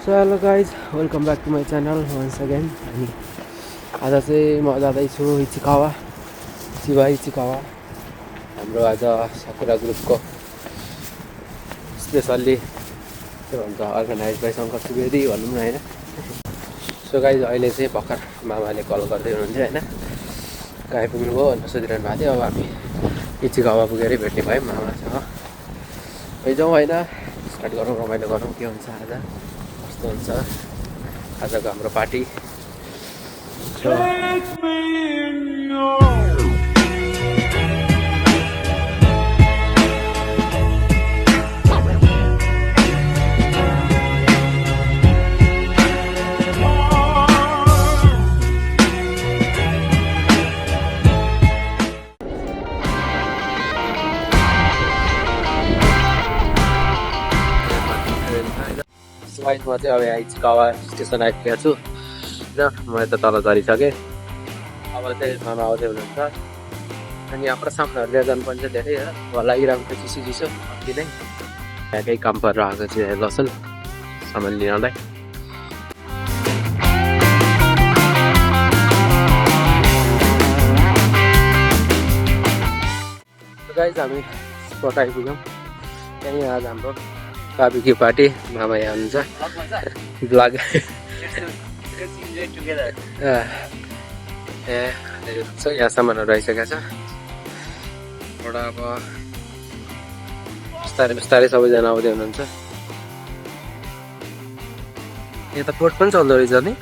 So hello guys, welcome back to my channel once again. अनि आज चाहिँ म जाँदैछु इचिकावा, शिवा इचिकावा। हाम्रो आज साकुरा ग्रुपको स्पेसल्ली के भन्छ अर्गनाइज बाई शङ्कर सुवेदी भनौँ न होइन। सो गाइज अहिले चाहिँ भर्खर मामाले कल गर्दै हुनुहुन्थ्यो होइन, कहाँ पुग्नुभयो भनेर सोधिरहनु भएको थियो। अब हामी इचिकावा पुगेरै भेट्ने भयौँ मामासँग। जाउँ होइन, स्टार्ट गरौँ, रमाइलो गरौँ। के हुन्छ आज, कस्तो हुन्छ आजको हाम्रो पार्टी। म चाहिँ अब यहाँ इचिकावा स्टेसन आइपुगेको छु र म यता तल झरिसकेँ। अब चाहिँ मामा आउँदै हुनुहुन्छ। अनि हाम्रो सामानहरू लिएर जानुपर्ने चाहिँ धेरै हो, लागिरहेको चिसो चिसो अस्ति नै यहाँ केही काम परेर आएको चाहिँ लसन सामान लिनलाई। गाइज हामी स्पट आइपुग्यौँ। त्यहीँ आज हाम्रो बार्बिक्यू पार्टी। मामा यहाँ हुनुहुन्छ, ब्लग यहाँ सामानहरू आइसकेको छ। एउटा अब बिस्तारै बिस्तारै सबैजना आउँदै हुनुहुन्छ। यहाँ त पोट पनि चल्दो रहेछ नि।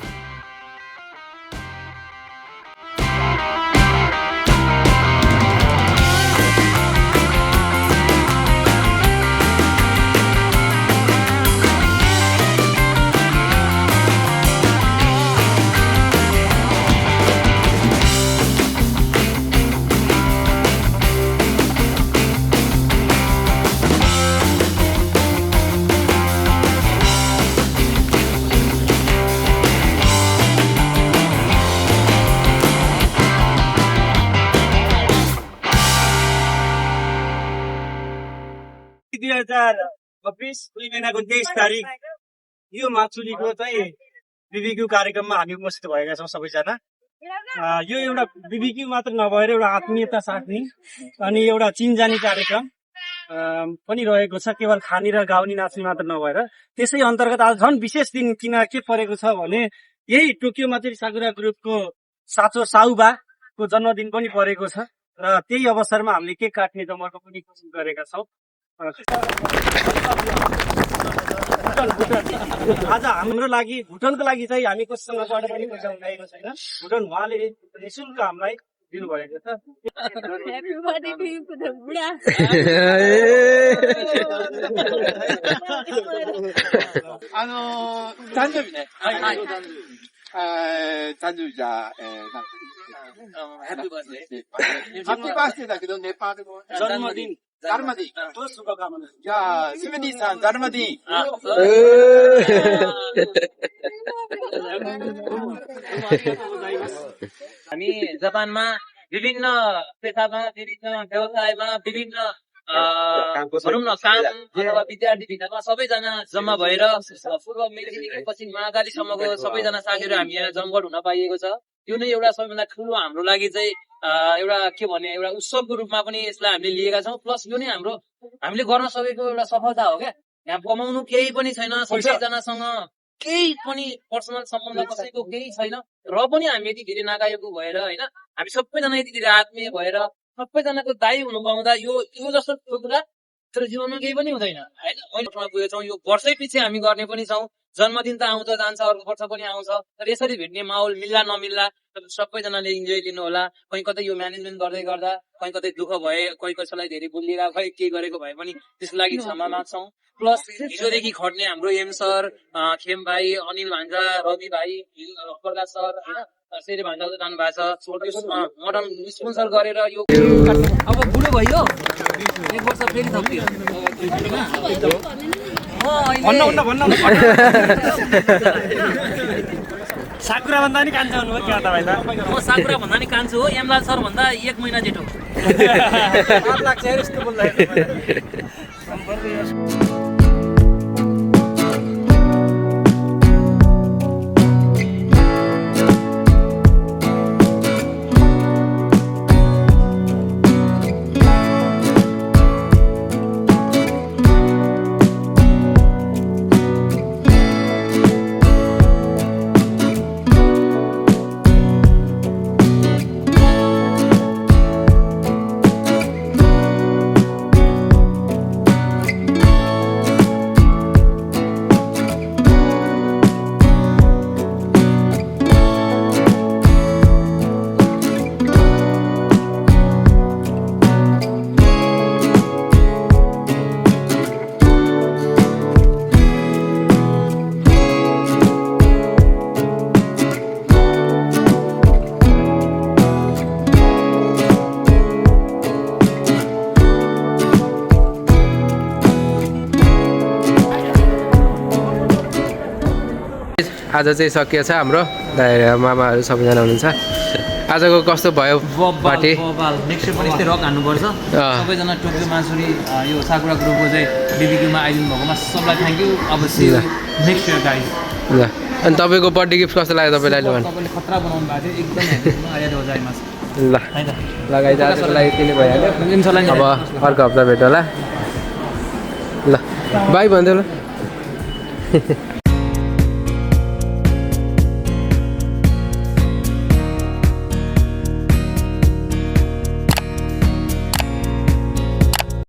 दुई महिनाको 23 तारिक यो माछुलीको चाहिँ बिबिक्यू कार्यक्रममा हामी उपस्थित भएका छौँ सबैजना। यो एउटा बिबिक्यू मात्र नभएर एउटा आत्मीयता साट्ने अनि एउटा चिनजानी कार्यक्रम पनि रहेको छ। केवल खाने र गाउने नाच्ने मात्र नभएर त्यसै अन्तर्गत आज झन् विशेष दिन किन के परेको छ भने यही टोकियोमा चाहिँ साकुरा ग्रुपको साचो साउबाको जन्मदिन पनि परेको छ र त्यही अवसरमा हामीले केक काट्ने जमर्को पनि कोसिस गरेका छौँ। आज हाम्रो लागि भुटानको लागि चाहिँ हामी कोसँग पनि पैसा उठाएको छैन। भुटान उहाँले निःशुल्क हामीलाई दिनुभएको छ। जन्मदिन शुभकामना। हामी जापानमा विभिन्न पेसामा, विभिन्न व्यवसायमा, विभिन्न भनौँ न काम अथवा विद्यार्थी भित्तामा सबैजना जम्मा भएर पूर्व मेलदेखि पश्चिम महाकालीसम्मको सबैजना साथीहरू हामी यहाँ जमघट हुन पाइएको छ। यो नै एउटा सबैभन्दा ठुलो हाम्रो लागि चाहिँ एउटा के भने एउटा उत्सवको रूपमा पनि यसलाई हामीले लिएका छौँ। प्लस यो नै हाम्रो हामीले गर्न सकेको एउटा सफलता हो क्या। यहाँ कमाउनु केही पनि छैन, सबैजनासँग केही पनि पर्सनल सम्बन्ध कसैको केही छैन र पनि हामी यति धेरै नागाएको भएर होइन, हामी सबैजना यति धेरै आत्मीय भएर सबैजनाको दायी हुनु पाउँदा यो जस्तो कुरा तर जीवनमा केही पनि हुँदैन होइन। अहिले पुगेछौँ, यो वर्षै पछि हामी गर्ने पनि छौँ। जन्मदिन त आउँछ जान्छ, अर्को वर्ष पनि आउँछ, तर यसरी भेट्ने माहौल मिल्ला नमिल्ला सबैजनाले इन्जोय लिनु होला। कहीँ कतै यो म्यानेजमेन्ट गर्दै गर्दा कहीँ कतै दुःख भए, कोही कसैलाई धेरै बोलिरहेको भए, के गरेको भए पनि त्यसको लागि क्षमा माग्छौँ। प्लस हिजोदेखि खट्ने हाम्रो एम सर, खेम भाइ, अनिल भान्जा, रवि भाइ, प्रकाश सर होइन, सेरी भान्जा जानु भएको छ। मटन स्पोन्सर गरेर यो अब बुढो भयो, एक वर्ष फेरि थपियो। साकुरा भन्दा नि कान्छो हुनुभयो क्या तपाईँ त? म साकुरा भन्दा नि कान्छु हो, एमलाल सर भन्दा 1 महिना जेठो। लाग्छ यस्तो बोल्दा। आज चाहिँ सकिएछ हाम्रो दाइ मामाहरू सबैजना हुनुहुन्छ आजको कस्तो भयो पार्टी नेक्स्ट इयर पनि यस्तै रक हान्नुपर्छ सबैजना टोकियो मासुरी यो साकुरा ग्रुपको चाहिँ बिबिक्यूमा आइदिनु भएकोमा सबलाई थ्याङ्क यू अब सी नेक्स्ट इयर गाइज ल अनि तपाईँको बर्थडे गिफ्ट कस्तो लाग्यो तपाईँलाई अहिले तपाईँले खतरा बनाउनु भएको थियो एकदम आइदियो जाइमास ल लगाइ आजको लागि तिनी भइहाल्यो अब अर्को हप्ता भेट होला ल बाई भन्दै ल